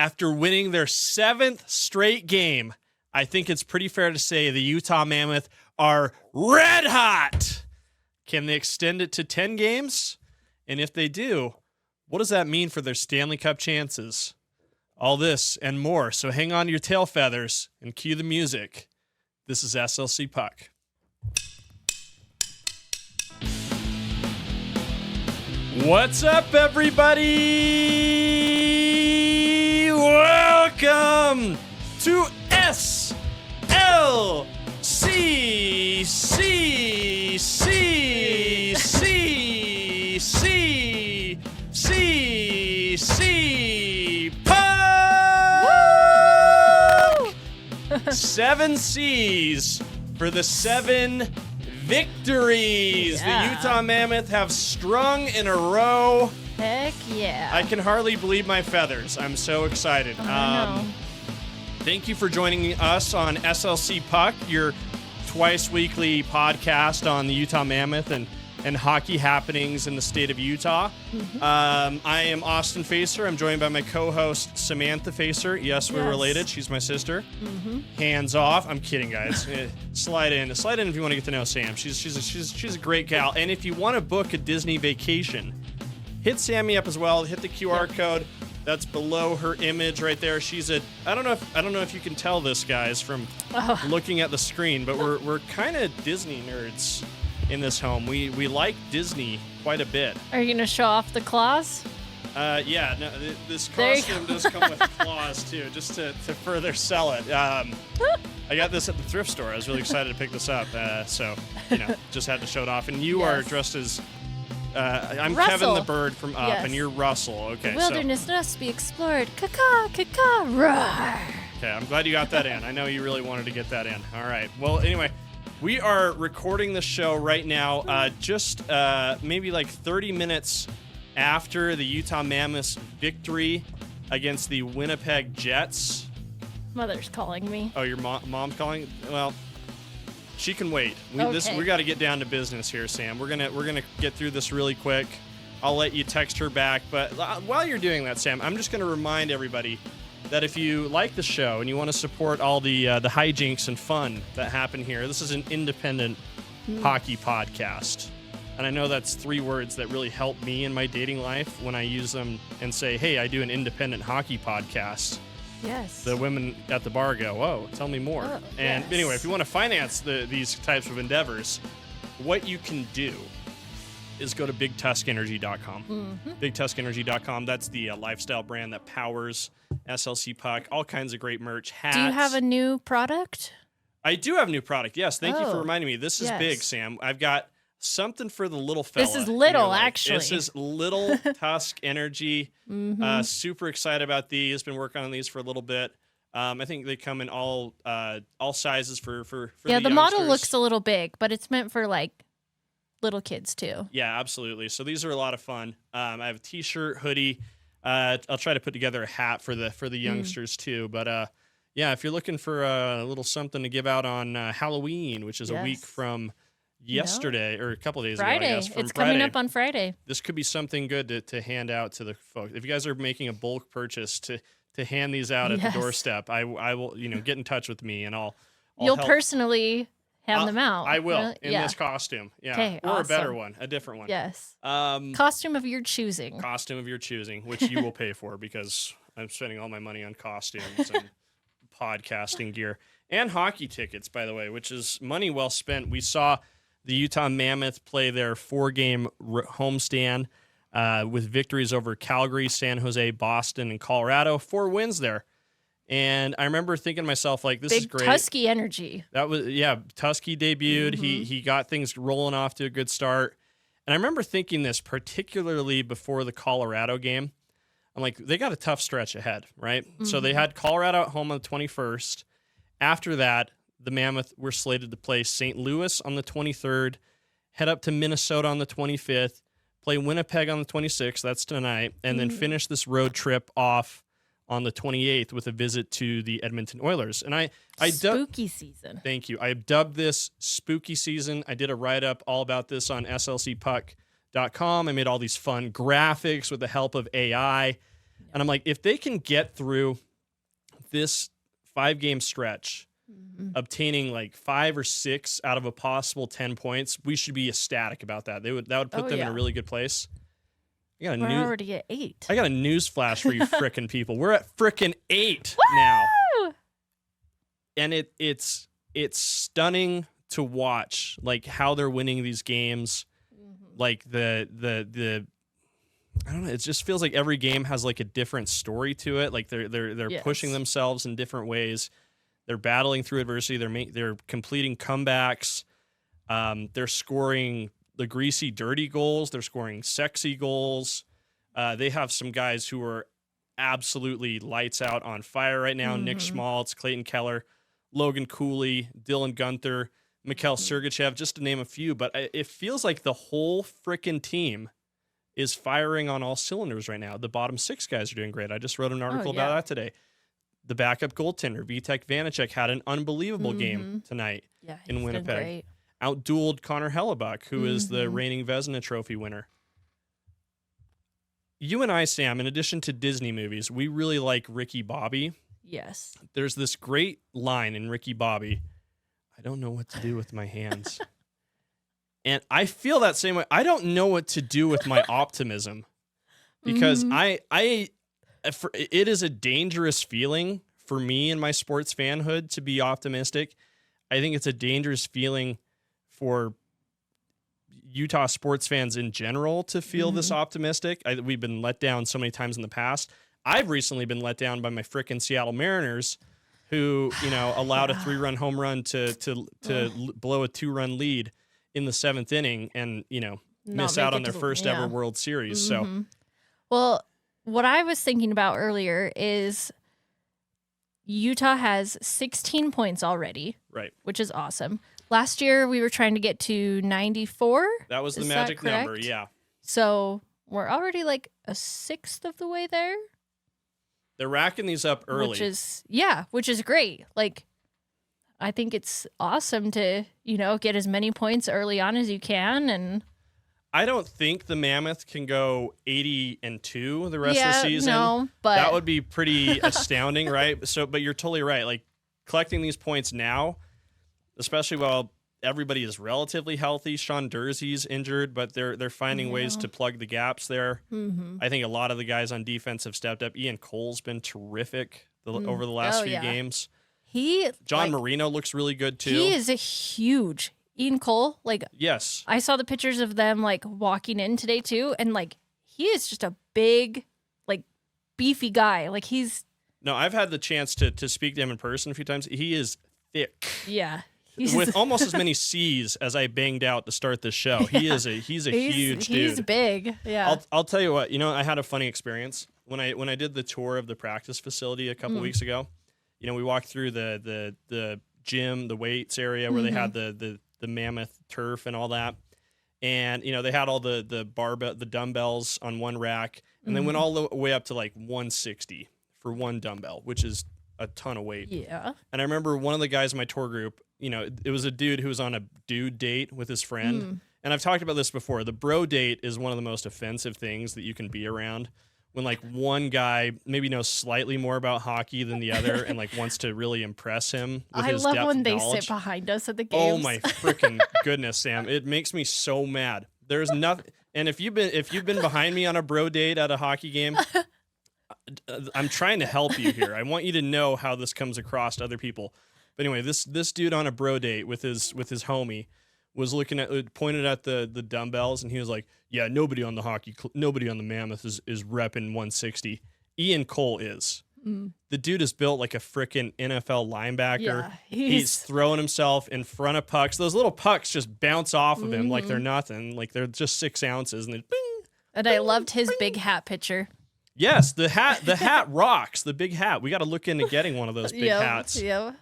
After winning their 7th straight game, I think it's pretty fair to say the Utah Mammoth are red hot. Can they extend it to 10 games? And if they do, what does that mean for their Stanley Cup chances? All this and more. So hang on to your tail feathers and cue the music. This is SLC Puck. What's up, everybody? Welcome to SLC Puck! 7 C's for the 7 victories. Yeah. The Utah Mammoth have strung in a row. Heck yeah. I can hardly believe my feathers. I'm so excited. I know. Thank you for joining us on SLC Puck, your twice weekly podcast on the Utah Mammoth and hockey happenings in the state of Utah. Mm-hmm. I am Austin Facer. I'm joined by my co-host, Samantha Facer. Yes, we're related. She's my sister. Mm-hmm. Hands off. I'm kidding, guys. Slide in if you want to get to know Sam. She's a great gal. And if you want to book a Disney vacation, hit Sammy up as well. Hit the QR code that's below her image right there. I don't know if you can tell this, guys, from looking at the screen, but we're kind of Disney nerds in this home. We like Disney quite a bit. Are you going to show off the claws? Yeah, no, this costume does come with claws too, just to further sell it. I got this at the thrift store. I was really excited to pick this up, so just had to show it off. And you are dressed as I'm Russell. Kevin the Bird from Up, and you're Russell. Okay, the wilderness must be explored. Caw, roar. Okay, I'm glad you got that in. I know you really wanted to get that in. All right. Well, anyway, we are recording the show right now, just maybe like 30 minutes after the Utah Mammoth's victory against the Winnipeg Jets. Mother's calling me. Oh, your mom's calling? Well, she can wait. We got to get down to business here, Sam. We're gonna get through this really quick. I'll let you text her back, but while you're doing that, Sam, I'm just gonna remind everybody that if you like the show and you want to support all the hijinks and fun that happen here, this is an independent hockey podcast. And I know that's 3 words that really help me in my dating life when I use them and say, hey, I do an independent hockey podcast. Yes. The women at the bar go, whoa, tell me more. And anyway, if you want to finance these types of endeavors, what you can do is go to BigTuskEnergy.com. Mm-hmm. BigTuskEnergy.com, that's the lifestyle brand that powers SLC Puck. All kinds of great merch, hats. Do you have a new product? I do have a new product, yes. Thank you for reminding me. This is big, Sam. I've got something for the little fella. This is little, actually. This is Little Tusk Energy. Mm-hmm. Super excited about these. Been working on these for a little bit. I think they come in all sizes for the model looks a little big, but it's meant for like little kids too. Yeah, absolutely. So these are a lot of fun. I have a t-shirt, hoodie. I'll try to put together a hat for the youngsters too. But yeah, if you're looking for a little something to give out on Halloween, which is a week from yesterday or a couple of days ago, I guess. It's coming up on Friday. This could be something good to hand out to the folks. If you guys are making a bulk purchase to hand these out at the doorstep, I will get in touch with me and I'll You'll help. Personally hand them out. I will in this costume. Yeah. Okay, or awesome. a better one, a different one. Yes. Costume of your choosing. Costume of your choosing, which you will pay for because I'm spending all my money on costumes and podcasting gear and hockey tickets, by the way, which is money well spent. We saw the Utah Mammoth play their 4-game homestand with victories over Calgary, San Jose, Boston, and Colorado. 4 wins there. And I remember thinking to myself, like, this is great. Big Tusky energy. That was, Tusky debuted. Mm-hmm. He got things rolling off to a good start. And I remember thinking this, particularly before the Colorado game. I'm like, they got a tough stretch ahead, right? Mm-hmm. So they had Colorado at home on the 21st. After that, the Mammoth were slated to play St. Louis on the 23rd, head up to Minnesota on the 25th, play Winnipeg on the 26th, that's tonight, and then finish this road trip off on the 28th with a visit to the Edmonton Oilers. And I spooky season. Thank you. I dubbed this spooky season. I did a write-up all about this on slcpuck.com. I made all these fun graphics with the help of AI. And I'm like, if they can get through this 5-game stretch, obtaining like 5 or 6 out of a possible 10 points, we should be ecstatic about that. That would put them in a really good place. We're already at 8. I got a news flash for you frickin' people. We're at frickin' 8 now. And it's stunning to watch, like, how they're winning these games. Like the I don't know, it just feels like every game has like a different story to it. Like they're pushing themselves in different ways. They're battling through adversity. They're completing comebacks. They're scoring the greasy, dirty goals. They're scoring sexy goals. They have some guys who are absolutely lights out on fire right now. Nick Schmaltz, Clayton Keller, Logan Cooley, Dylan Gunther, Mikhail Sergachev, just to name a few. But it feels like the whole frickin' team is firing on all cylinders right now. The bottom 6 guys are doing great. I just wrote an article about that today. The backup goaltender, Vitek Vanecek, had an unbelievable game tonight in Winnipeg. Outdueled Connor Hellebuck, who is the reigning Vezina Trophy winner. You and I, Sam, in addition to Disney movies, we really like Ricky Bobby. Yes. There's this great line in Ricky Bobby, I don't know what to do with my hands. And I feel that same way. I don't know what to do with my optimism because it is a dangerous feeling for me in my sports fanhood to be optimistic. I think it's a dangerous feeling for Utah sports fans in general to feel this optimistic. We've been let down so many times in the past. I've recently been let down by my frickin' Seattle Mariners, who, allowed a 3-run home run to blow a 2-run lead in the 7th inning and, miss out on their first ever World Series. So, well, what I was thinking about earlier is Utah has 16 points already. Right. Which is awesome. Last year, we were trying to get to 94. That was the magic number, yeah. So we're already like a 1/6 of the way there. They're racking these up early. Which is great. Like, I think it's awesome to, get as many points early on as you can. And I don't think the Mammoth can go 80-2 the rest of the season. No, but that would be pretty astounding, right? But you're totally right. Like, collecting these points now, especially while everybody is relatively healthy. Sean Dursey's injured, but they're finding ways to plug the gaps there. I think a lot of the guys on defense have stepped up. Ian Cole's been terrific over the last few games. John Marino looks really good too. He is a huge Ian Cole. Like, yes, I saw the pictures of them like walking in today too, and like he is just a big, like, beefy guy. Like No, I've had the chance to speak to him in person a few times. He is thick. Yeah. With almost as many C's as I banged out to start this show. He's a huge dude. He's big. Yeah. I'll tell you what, I had a funny experience when I did the tour of the practice facility a couple weeks ago. We walked through the gym, the weights area where they had the Mammoth turf and all that. And they had all the dumbbells on one rack, and then went all the way up to like 160 for one dumbbell, which is a ton of weight. Yeah. And I remember one of the guys in my tour group, it was a dude who was on a dude date with his friend. And I've talked about this before. The bro date is one of the most offensive things that you can be around. When like one guy maybe knows slightly more about hockey than the other and like wants to really impress him with his depth of knowledge. I love when they sit behind us at the games. Oh my freaking goodness, Sam. It makes me so mad. There's nothing. And if you've been behind me on a bro date at a hockey game, I'm trying to help you here. I want you to know how this comes across to other people. But anyway, this dude on a bro date with his homie was pointed at the dumbbells, and he was like, "Yeah, nobody on the Mammoth is repping 160. Ian Cole is. The dude is built like a frickin' NFL linebacker. Yeah, he's throwing himself in front of pucks. Those little pucks just bounce off of him like they're nothing, like they're just 6 ounces, and then bing. And I loved his big hat picture. Yes, the hat rocks. The big hat. We got to look into getting one of those big hats. Yeah.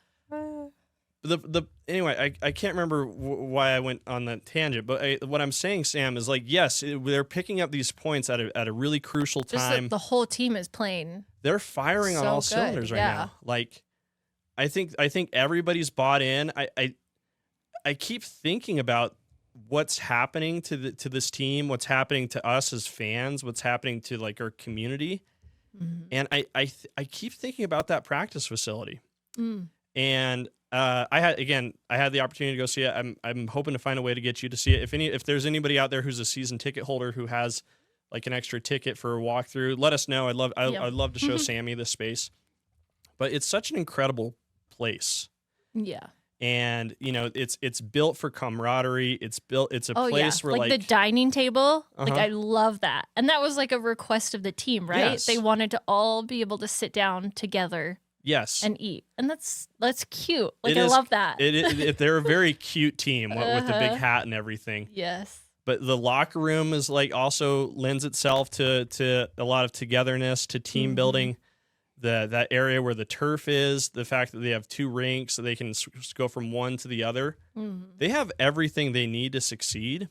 Anyway, I can't remember why I went on that tangent, but what I'm saying, Sam, is like, yes, they're picking up these points at a really crucial time. Just the whole team is playing. They're firing on all cylinders right now. Like, I think everybody's bought in. I keep thinking about what's happening to this team, what's happening to us as fans, what's happening to like our community, And I keep thinking about that practice facility. And I had the opportunity to go see it. I'm hoping to find a way to get you to see it. If there's anybody out there who's a season ticket holder who has like an extra ticket for a walkthrough, let us know. I'd love to show Sammy this space. But it's such an incredible place. Yeah. And it's built for camaraderie. It's a place where like the dining table. Like I love that. And that was like a request of the team, right? Yes. They wanted to all be able to sit down together. Yes. And eat. And that's cute. Like I love that. They're a very cute team with the big hat and everything. Yes. But the locker room is like also lends itself to a lot of togetherness, to team building. That area where the turf is, the fact that they have 2 rinks so they can go from one to the other. They have everything they need to succeed.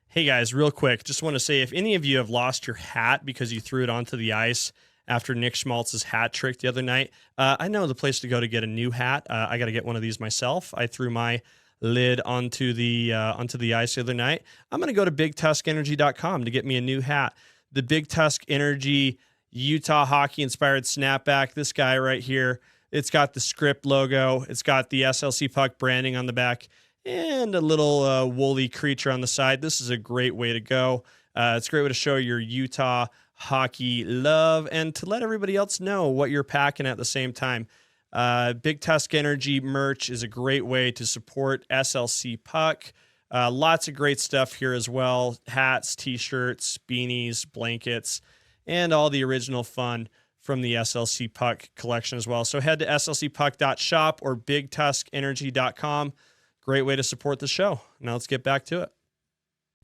Hey guys, real quick, just want to say if any of you have lost your hat because you threw it onto the ice after Nick Schmaltz's hat trick the other night, I know the place to go to get a new hat. I got to get one of these myself. I threw my lid onto the ice the other night. I'm going to go to BigTuskEnergy.com to get me a new hat. The Big Tusk Energy Utah hockey inspired snapback. This guy right here. It's got the script logo. It's got the SLC Puck branding on the back and a little woolly creature on the side. This is a great way to go. It's a great way to show your Utah hockey love and to let everybody else know what you're packing at the same time. Big Tusk Energy merch is a great way to support SLC Puck. Lots of great stuff here as well. Hats, t-shirts, beanies, blankets, and all the original fun from the SLC Puck collection as well. So head to slcpuck.shop or bigtuskenergy.com. Great way to support the show. Now let's get back to it.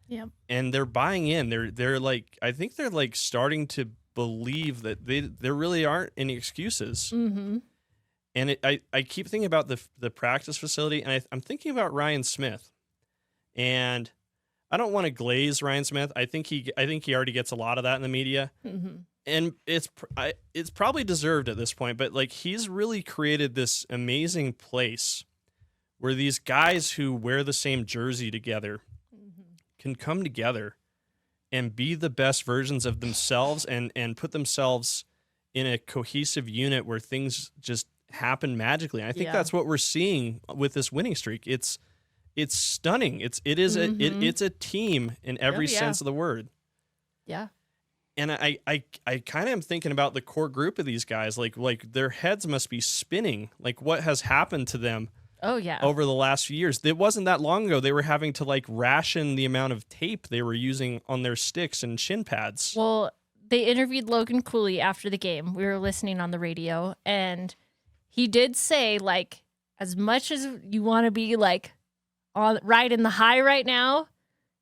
Yeah. And they're buying in. They're like, I think they're like starting to believe that there really aren't any excuses. And I keep thinking about the practice facility, and I'm thinking about Ryan Smith. And I don't want to glaze Ryan Smith. I think he already gets a lot of that in the media, and it's probably deserved at this point. But like he's really created this amazing place where these guys who wear the same jersey together can come together and be the best versions of themselves and put themselves in a cohesive unit where things just happen magically. And I think that's what we're seeing with this winning streak. It's stunning. It's a team in every sense of the word. Yeah. And I kind of am thinking about the core group of these guys. Like their heads must be spinning. Like what has happened to them? Over the last few years. It wasn't that long ago they were having to like ration the amount of tape they were using on their sticks and shin pads. Well, they interviewed Logan Cooley after the game. We were listening on the radio, and he did say like as much as you want to be like right in the high right now,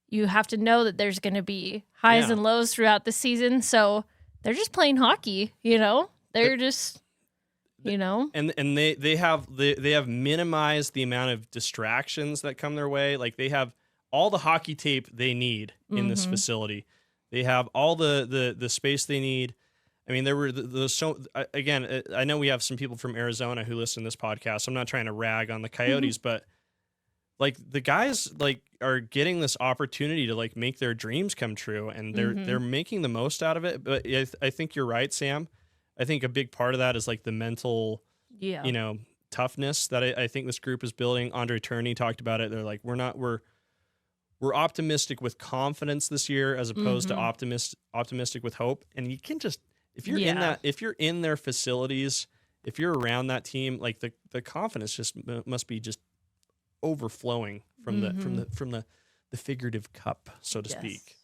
you have to know that there's going to be highs and lows throughout the season. So they're just playing hockey, They're just, And they have minimized the amount of distractions that come their way. Like they have all the hockey tape they need in this facility. They have all the space they need. I mean, there were again, I know we have some people from Arizona who listen to this podcast. So I'm not trying to rag on the Coyotes, but like the guys like are getting this opportunity to like make their dreams come true, and they're making the most out of it. But I think you're right, Sam. I think a big part of that is like the mental, toughness that I think this group is building. Andre Turney talked about it. They're like, we're optimistic with confidence this year as opposed to optimistic with hope. And you can just, if you're in their facilities, if you're around that team, like the confidence just must be just overflowing from the figurative cup, so to speak.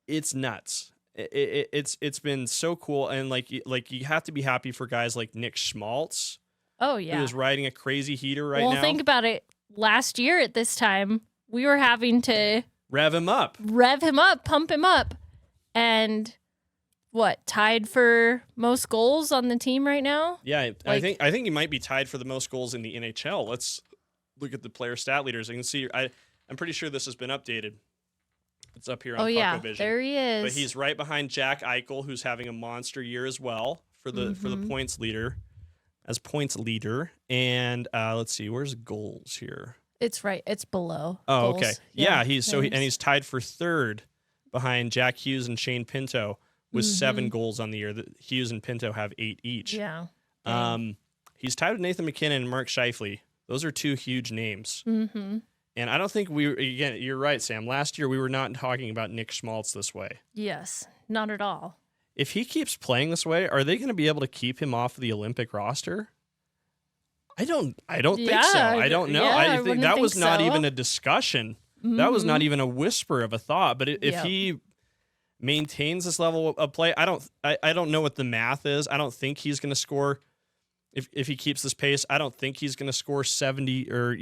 It's nuts. It's been so cool, and like you have to be happy for guys like Nick Schmaltz. Oh yeah, who is riding a crazy heater now. Well, think about it. Last year at this time, we were having to rev him up, pump him up, and tied for most goals on the team right now? Yeah, I think he might be tied for the most goals in the NHL. Let's look at the player stat leaders. You can see I'm pretty sure this has been updated. It's up here on Puck Vision. There he is. But he's right behind Jack Eichel, who's having a monster year as well for the points leader. And let's see, where's goals here? It's right. It's below. Oh, goals. okay. Yeah, he's tied for third behind Jack Hughes and Shane Pinto with 7 goals on the year. Hughes and Pinto have 8 each. Yeah. He's tied with Nathan McKinnon and Mark Scheifele. Those are 2 huge names. Mm-hmm. And I don't think again, you're right, Sam. Last year, we were not talking about Nick Schmaltz this way. Yes, not at all. If he keeps playing this way, are they going to be able to keep him off the Olympic roster? I don't think so. I don't know. Yeah, I think that was not so. even a discussion. That was not even a whisper of a thought. But if he maintains this level of play, I don't know what the math is. I don't think he's going to score. If he keeps this pace, I don't think he's going to score 70 or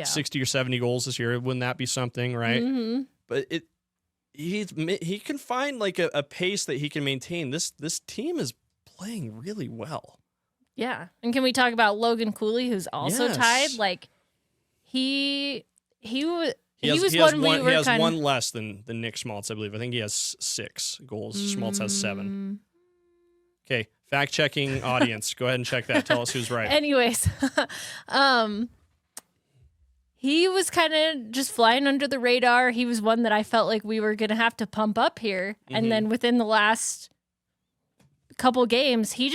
60 or 70 goals this year. Wouldn't that be something, right? Mm-hmm. But he can find like a pace that he can maintain. This team is playing really well. Yeah. And can we talk about Logan Cooley, who's also tied? Like he has one less than Nick Schmaltz, I believe. I think he has 6 goals. Schmaltz has 7. Okay, fact-checking audience. Go ahead and check that. Tell us who's right. Anyways, he was kind of just flying under the radar. He was one that I felt like we were going to have to pump up here. And then within the last couple games, he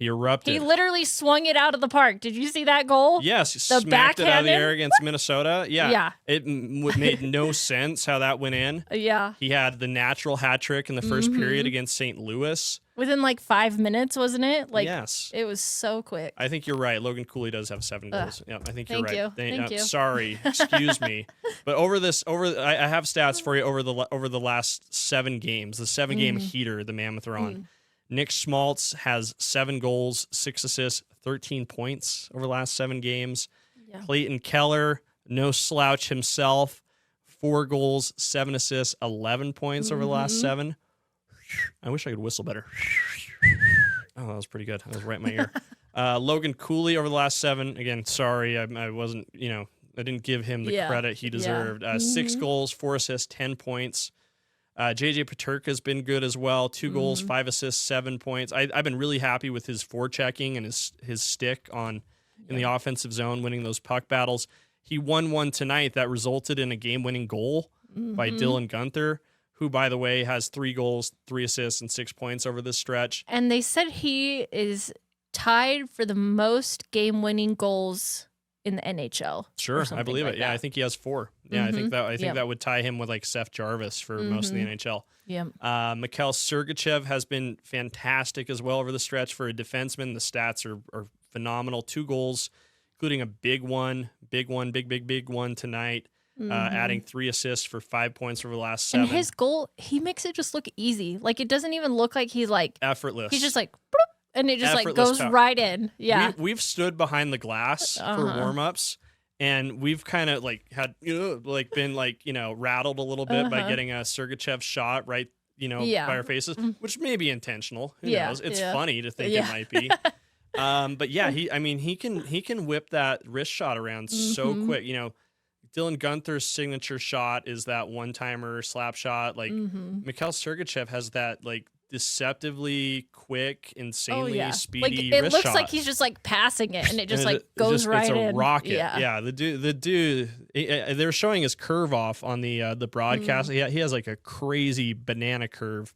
erupted. He literally swung it out of the park. Did you see that goal? Yes, he smacked it out of the air against Minnesota. Yeah. It made no sense how that went in. Yeah. He had the natural hat trick in the first period against St. Louis. Within like 5 minutes, wasn't it? Like, yes. It was so quick. I think you're right. Logan Cooley does have 7 goals. Yeah, I think you're right. Thank you. Sorry, excuse me. But I have stats for you over the last 7 games. The 7-game heater the Mammoth are on. Nick Schmaltz has 7 goals, 6 assists, 13 points over the last 7 games. Yeah. Clayton Keller, no slouch himself, 4 goals, 7 assists, 11 points over the last 7. I wish I could whistle better. Oh, that was pretty good. That was right in my ear. Logan Cooley over the last 7. Again, sorry, I wasn't, I didn't give him the credit he deserved. 6 goals, 4 assists, 10 points. JJ Peterka's been good as well. 2 goals, 5 assists, 7 points. I've been really happy with his forechecking and his stick in the offensive zone, winning those puck battles. He won one tonight that resulted in a game-winning goal by Dylan Guenther, who, by the way, has 3 goals, 3 assists, and 6 points over this stretch. And they said he is tied for the most game-winning goals in the NHL. Sure, I believe it. Yeah, I think he has 4. Yeah, I think that would tie him with like Seth Jarvis for most of the NHL. Yeah. Mikhail Sergachev has been fantastic as well over the stretch for a defenseman. The stats are phenomenal. 2 goals, including a big one tonight. Adding 3 assists for 5 points over the last 7. And his goal, he makes it just look easy. Like it doesn't even look like he's like effortless. He's just like, bloop, and it just like goes right in. Yeah. We've stood behind the glass for warm-ups, and we've kind of like had been rattled a little bit by getting a Sergachev shot right by our faces, which may be intentional. Who knows? It's funny to think it might be. But yeah, he can whip that wrist shot around so quick. Dylan Guenther's signature shot is that one-timer slap shot. Like Mikhail Sergachev has that like deceptively quick, insanely speedy it wrist looks shot. like he's just like passing it, and it just goes right in. It's a rocket. Yeah. The dude. They're showing his curve off on the broadcast. He has like a crazy banana curve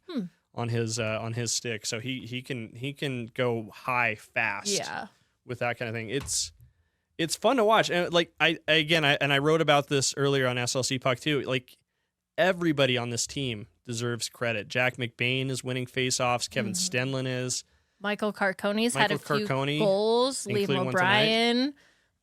on his stick, so he can go high fast. Yeah. With that kind of thing, it's fun to watch. And like I wrote about this earlier on SLC Puck too. Like everybody on this team deserves credit. Jack McBain is winning faceoffs. Kevin Stenlin is. Michael Carcone's had a few goals. Liam O'Brien.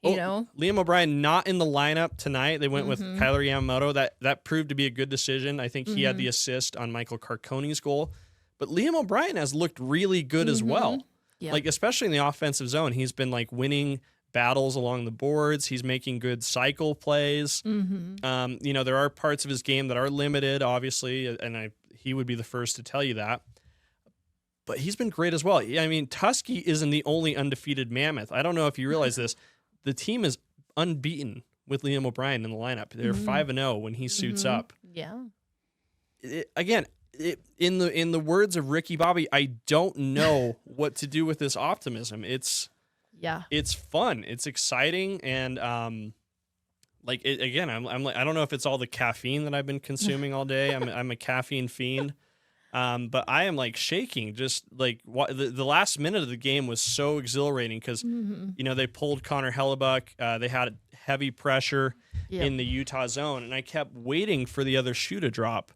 Liam O'Brien not in the lineup tonight. They went with Kyler Yamamoto. That proved to be a good decision. I think he had the assist on Michael Carcone's goal. But Liam O'Brien has looked really good as well. Yeah. Like especially in the offensive zone, he's been like winning battles along the boards. He's making good cycle plays. There are parts of his game that are limited, obviously, and he would be the first to tell you that. But he's been great as well. I mean, Tusky isn't the only undefeated Mammoth. I don't know if you realize this. The team is unbeaten with Liam O'Brien in the lineup. They're 5-0 when he suits up. Yeah. In the words of Ricky Bobby, I don't know what to do with this optimism. It's fun. It's exciting, and I'm like, I don't know if it's all the caffeine that I've been consuming all day. I'm a caffeine fiend. But I am like shaking. Just like the last minute of the game was so exhilarating because they pulled Connor Hellebuck. They had heavy pressure in the Utah zone, and I kept waiting for the other shoe to drop.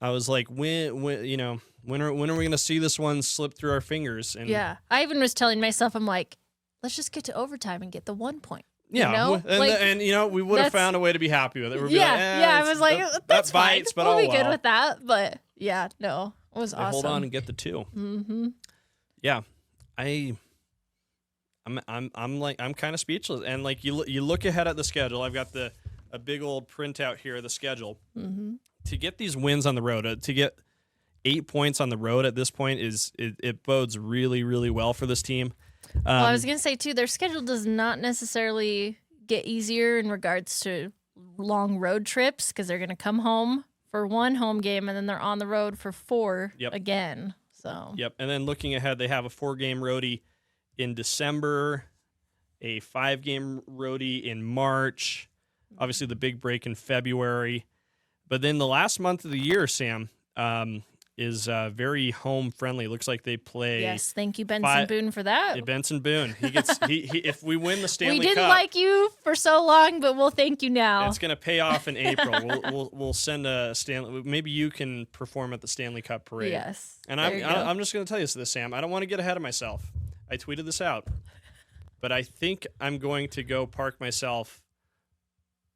I was like, when are we going to see this one slip through our fingers? And I even was telling myself, I'm like, let's just get to overtime and get the 1 point. Yeah, and we would have found a way to be happy with it. I was like, that's fine. But we'll be good with that. But it was awesome. Hold on and get the 2. Mm-hmm. Yeah, I'm kind of speechless. And like you look ahead at the schedule. I've got a big old printout here of the schedule. Mm-hmm. To get these wins on the road, to get 8 points on the road at this point it bodes really, really well for this team. Well, I was going to say, too, their schedule does not necessarily get easier in regards to long road trips because they're going to come home for 1 home game and then they're on the road for 4 again. So and then looking ahead, they have a 4-game roadie in December, a 5-game roadie in March, obviously the big break in February. But then the last month of the year, Sam, is very home friendly. Looks like they play. Yes, thank you, Benson Boone, for that. Yeah, Benson Boone. He gets if we win the Stanley Cup. We didn't like you for so long, but we'll thank you now. It's gonna pay off in April. We'll send a Stanley. Maybe you can perform at the Stanley Cup parade. Yes. And I'm just gonna tell you this, Sam. I don't want to get ahead of myself. I tweeted this out, but I think I'm going to go park myself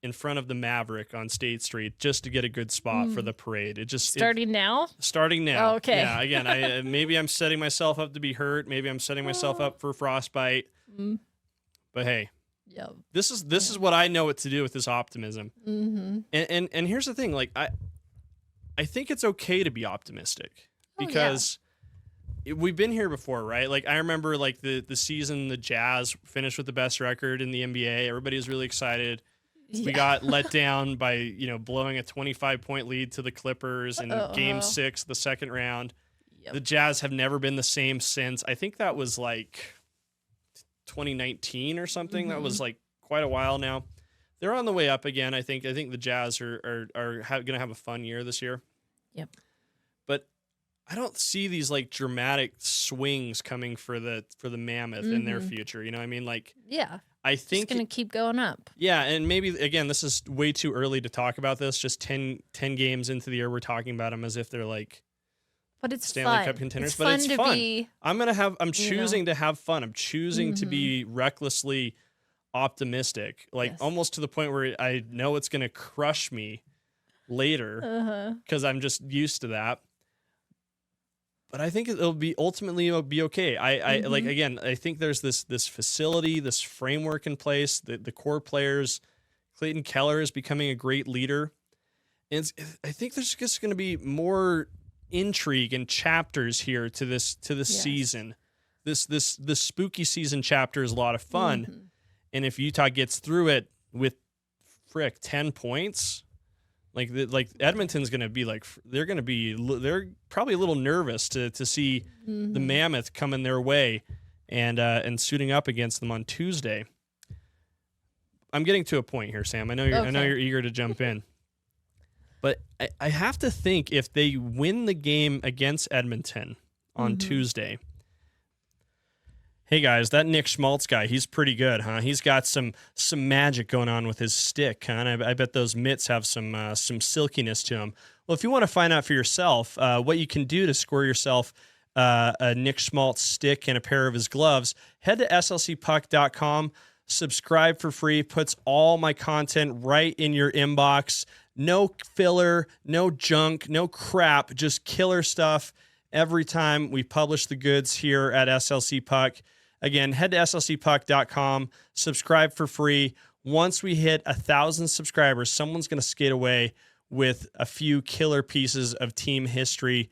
in front of the Maverick on State Street just to get a good spot for the parade. Starting now? Starting now. Oh, okay. Yeah, again, maybe I'm setting myself up to be hurt. Maybe I'm setting myself up for frostbite. But hey, this is what I know what to do with this optimism. Mm-hmm. And here's the thing, like I think it's okay to be optimistic because we've been here before, right? Like I remember like the season the Jazz finished with the best record in the NBA. Everybody was really excited. We got let down by, blowing a 25-point lead to the Clippers in Game 6, the second round. Yep. The Jazz have never been the same since. I think that was like 2019 or something. That was like quite a while now. They're on the way up again. I think the Jazz are going to have a fun year this year. Yep. But I don't see these like dramatic swings coming for the Mammoth in their future. You know what I mean? Like I think it's going to keep going up. Yeah, and maybe, again, this is way too early to talk about this. Just 10 games into the year, we're talking about them as if they're like Stanley Cup contenders. But it's fun. I'm choosing to have fun. I'm choosing to be recklessly optimistic, like almost to the point where I know it's going to crush me later because I'm just used to that. But I think it'll be okay. I like, again, I think there's this facility, this framework in place, the core players. Clayton Keller is becoming a great leader. And I think there's just going to be more intrigue and chapters here to this season. This spooky season chapter is a lot of fun. And if Utah gets through it with 10 points, like Edmonton's going to be like, they're probably a little nervous to see the Mammoth coming their way and suiting up against them on Tuesday. I'm getting to a point here, Sam. I know you're eager to jump in, but I have to think if they win the game against Edmonton on Tuesday. Hey guys, that Nick Schmaltz guy, he's pretty good, huh? He's got some magic going on with his stick, huh? And I bet those mitts have some silkiness to them. Well, if you want to find out for yourself what you can do to score yourself a Nick Schmaltz stick and a pair of his gloves, head to slcpuck.com, subscribe for free, puts all my content right in your inbox. No filler, no junk, no crap, just killer stuff every time we publish the goods here at SLC Puck. Again, head to slcpuck.com, subscribe for free. Once we hit 1,000 subscribers, someone's going to skate away with a few killer pieces of team history,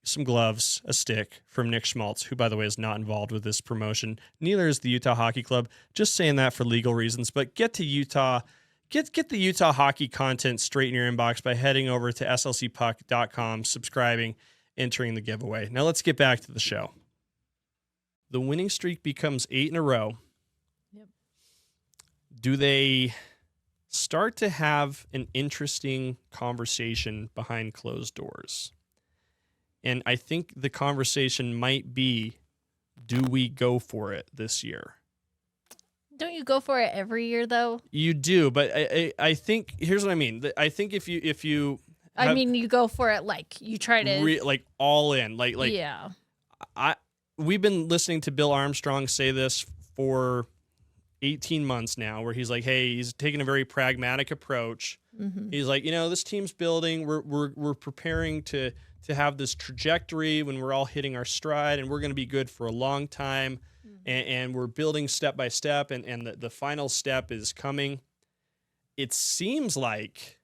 some gloves, a stick from Nick Schmaltz, who, by the way, is not involved with this promotion. Neither is the Utah Hockey Club. Just saying that for legal reasons. But get to Utah. Get the Utah hockey content straight in your inbox by heading over to slcpuck.com, subscribing, entering the giveaway. Now let's get back to the show. The winning streak becomes 8 in a row. Yep. Do they start to have an interesting conversation behind closed doors? And I think the conversation might be, do we go for it this year? Don't you go for it every year, though? You do, but I think, here's what I mean. I think if you I mean, you go for it like you try to... like all in. Like yeah. We've been listening to Bill Armstrong say this for 18 months now, where he's like, hey, he's taking a very pragmatic approach. Mm-hmm. He's like, this team's building. We're preparing to have this trajectory when we're all hitting our stride, and we're going to be good for a long time. Mm-hmm. And we're building step by step, and the final step is coming. It seems like,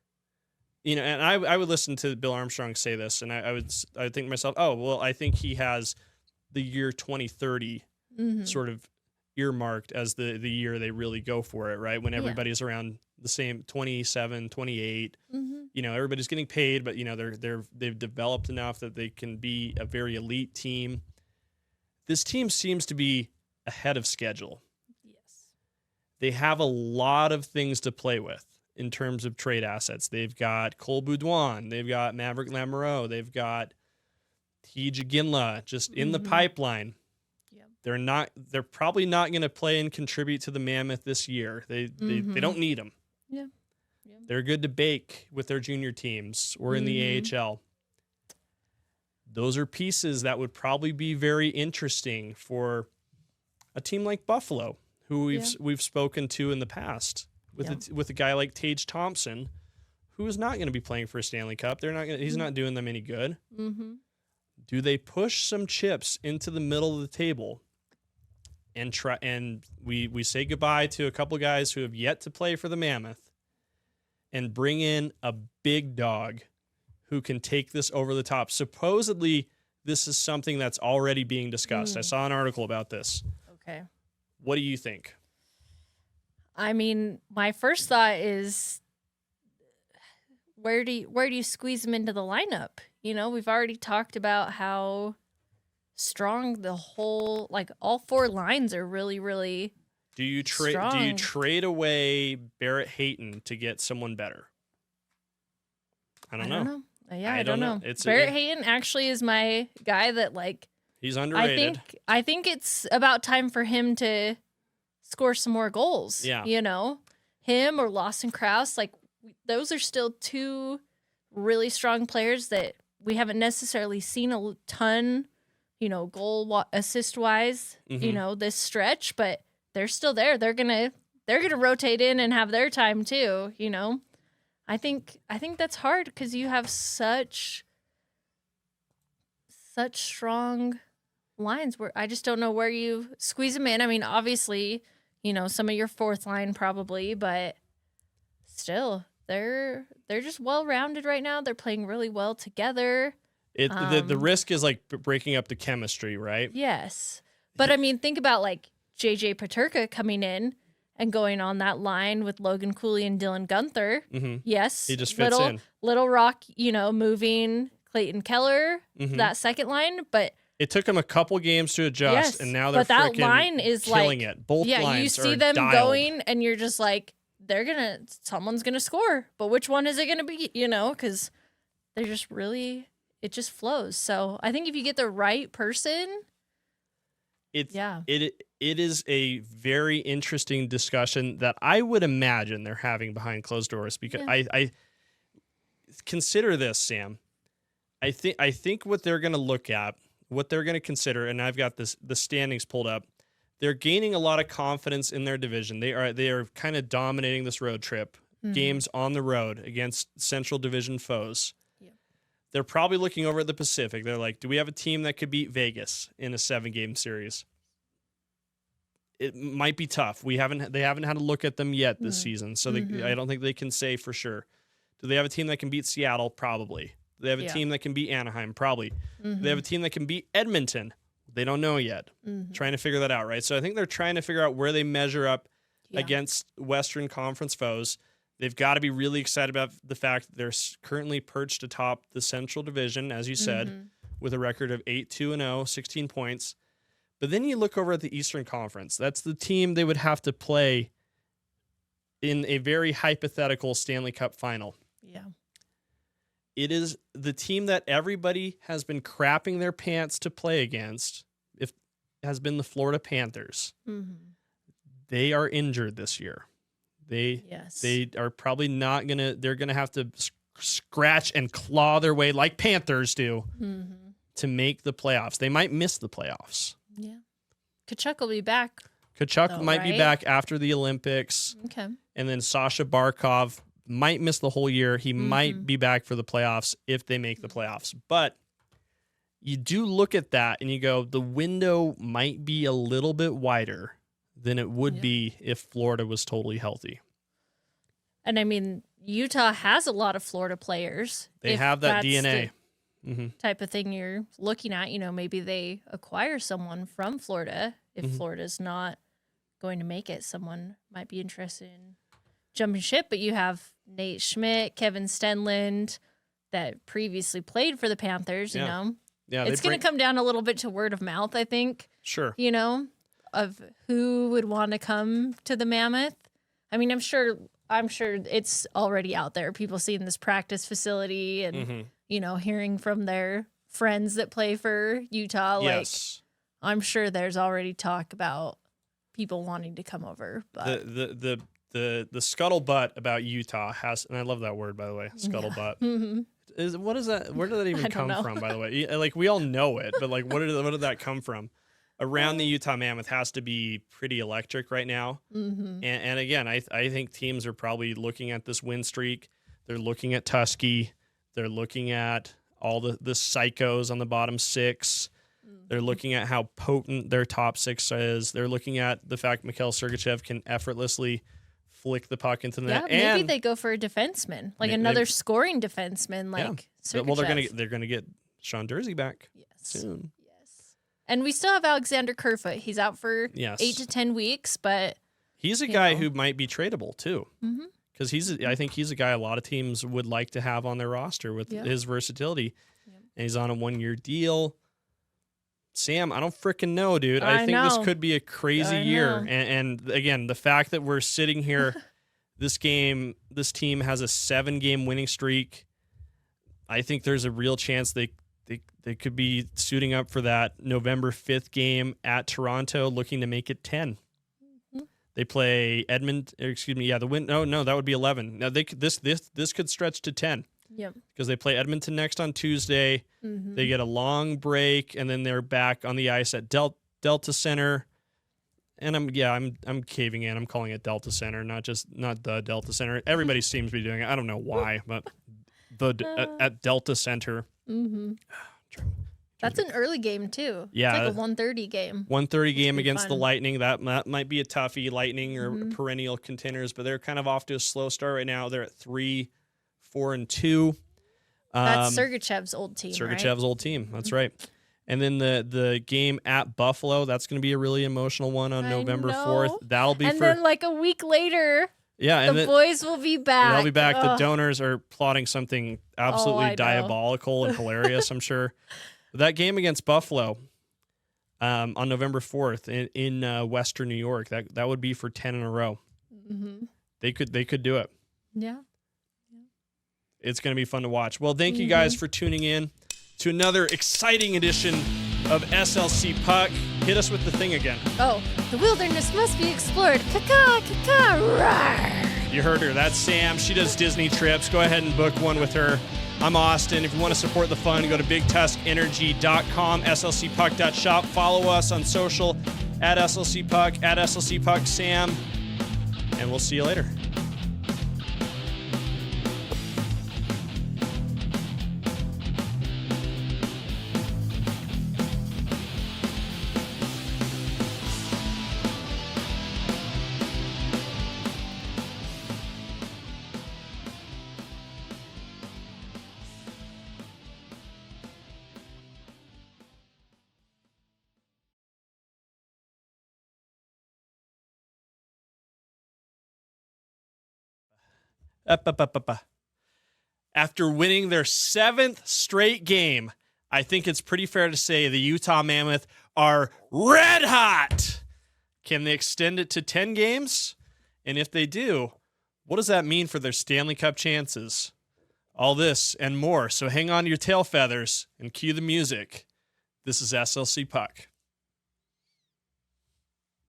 and I would listen to Bill Armstrong say this, and I would think to myself, oh, well, I think he has the year 2030 sort of earmarked as the year they really go for it, right? When everybody's around the same 27, 28, everybody's getting paid, but they've developed enough that they can be a very elite team. This team seems to be ahead of schedule. Yes. They have a lot of things to play with in terms of trade assets. They've got Cole Boudouin, they've got Maverick Lamoureux, they've got Tej Ginla just in the pipeline. Yep. They're probably not going to play and contribute to the Mammoth this year. They don't need them. Yeah. They're good to bake with their junior teams or in the AHL. Those are pieces that would probably be very interesting for a team like Buffalo, who we've spoken to in the past with a guy like Tage Thompson, who is not going to be playing for a Stanley Cup. He's not doing them any good. Mm-hmm. Do they push some chips into the middle of the table and try? And we say goodbye to a couple guys who have yet to play for the Mammoth, and bring in a big dog who can take this over the top. Supposedly, this is something that's already being discussed. I saw an article about this. Okay. What do you think? I mean, my first thought is, where do you squeeze them into the lineup? We've already talked about how strong the whole, all four lines are really, really strong. Do you trade away Barrett Hayton to get someone better? I don't know. Yeah, I don't know. Barrett Hayton actually is my guy that he's underrated. I think it's about time for him to score some more goals. Yeah. Him or Lawson Krause, those are still two really strong players that we haven't necessarily seen a ton, goal assist wise, this stretch, but they're still there. They're gonna rotate in and have their time too. I think that's hard because you have such strong lines where I just don't know where you squeeze them in. I mean, obviously, some of your fourth line probably, but still, they're just well rounded right now. They're playing really well together. The risk is breaking up the chemistry, right? Yes, but I mean, think about JJ Peterka coming in and going on that line with Logan Cooley and Dylan Gunther. Mm-hmm. Yes, he just fits in. Little Rock, moving Clayton Keller, that second line, but it took them a couple games to adjust, and now they're that line is killing it. Both lines you see are them dialed. going, and you're just someone's gonna score, but which one is it gonna be? Because they're just really, it just flows. So I think if you get the right person, it is a very interesting discussion that I would imagine they're having behind closed doors, because I consider this, Sam. I think what they're going to look at, what they're going to consider, and I've got the standings pulled up. They're gaining a lot of confidence in their division. They are kind of dominating this road trip, games on the road against Central Division foes. Yep. They're probably looking over at the Pacific. They're like, do we have a team that could beat Vegas in a 7-game series? It might be tough. They haven't had a look at them yet this season, so I don't think they can say for sure. Do they have a team that can beat Seattle? Probably. Do they have a team that can beat Anaheim? Probably. Do they have a team that can beat Edmonton? They don't know yet. Trying to figure that out, right? So I think they're trying to figure out where they measure up against Western Conference foes. They've got to be really excited about the fact that they're currently perched atop the Central Division, as you said, with a record of 8-2-0, 16 points. But then you look over at the Eastern Conference. That's the team they would have to play in a very hypothetical Stanley Cup final. Yeah. it is the team that everybody has been crapping their pants to play against. If has been the Florida Panthers. Mm-hmm. They are injured this year. They are probably not gonna. They're gonna have to scratch and claw their way like Panthers do to make the playoffs. They might miss the playoffs. Yeah, Tkachuk will be back. Tkachuk might be back after the Olympics. Okay, and then Sasha Barkov might miss the whole year. He might be back for the playoffs if they make the playoffs. But you do look at that and you go, the window might be a little bit wider than it would be if Florida was totally healthy. And I mean, Utah has a lot of Florida players. They have that DNA. Type of thing you're looking at. You know, maybe they acquire someone from Florida. If Florida's not going to make it, someone might be interested in jumping ship. But you have Nate Schmidt, Kevin Stenlund that previously played for the Panthers, you know. Yeah, it's going to come down a little bit to word of mouth, I think. Sure. You know, of who would want to come to the Mammoth. I mean, I'm sure it's already out there. People seeing this practice facility and, you know, hearing from their friends that play for Utah. Like, I'm sure there's already talk about people wanting to come over. But the scuttlebutt about Utah has, and I love that word, by the way, scuttlebutt. What is that? Where did that even come from, by the way? Like, we all know it, but like, what did that come from? Around the Utah Mammoth has to be pretty electric right now. And again, I think teams are probably looking at this win streak. They're looking at Tusky. They're looking at all the psychos on the bottom six. They're looking at how potent their top six is. They're looking at the fact Mikhail Sergachev can effortlessly flick the puck into the net. Yeah, maybe they go for a defenseman, like another scoring defenseman, like Sergachev. Well, they're gonna get Sean Dursey back soon. Yes, and we still have Alexander Kerfoot. He's out for 8 to 10 weeks, but he's a guy who might be tradable too. Because I think he's a guy a lot of teams would like to have on their roster with his versatility, and he's on a 1-year deal. Sam, I don't freaking know, dude. I think this could be a crazy year. And again, the fact that we're sitting here, this team has a 7-game winning streak. I think there's a real chance they could be suiting up for that November 5th game at Toronto, looking to make it 10. They play Edmonton. Excuse me. Yeah, the win. No, that would be 11. Now this could stretch to 10. Yep. Because they play Edmonton next on Tuesday. They get a long break, and then they're back on the ice at Delta Center. And I'm caving in. I'm calling it Delta Center, not the Delta Center. Everybody seems to be doing it. I don't know why, but at Delta Center. That's an early game too. Yeah, it's like a 1:30 game. 1:30 game against the Lightning. That might be a toughie. Lightning or perennial contenders, but they're kind of off to a slow start right now. They're at 3-4-2. That's Sergachev's old team. Sergachev's old team. That's right. And then the game at Buffalo, that's going to be a really emotional one on November 4th. That'll be then like a week later. Yeah, and the boys will be back. They'll be back. The donors are plotting something absolutely diabolical and hilarious, I'm sure. That game against Buffalo on November 4th in Western New York, that would be for 10 in a row. They could do it. Yeah. It's going to be fun to watch. Well, thank you guys for tuning in to another exciting edition of SLC Puck. Hit us with the thing again. Oh, the wilderness must be explored. Caca, caca, rawr. You heard her. That's Sam. She does Disney trips. Go ahead and book one with her. I'm Austin. If you want to support the fun, go to BigTuskEnergy.com, SLCPuck.shop. Follow us on social at SLC Puck, at SLC Puck Sam, and we'll see you later. After winning their 7th straight game, I think it's pretty fair to say the Utah Mammoth are red hot. Can they extend it to 10 games? And if they do, what does that mean for their Stanley Cup chances? All this and more. So hang on to your tail feathers and cue the music. This is SLC Puck.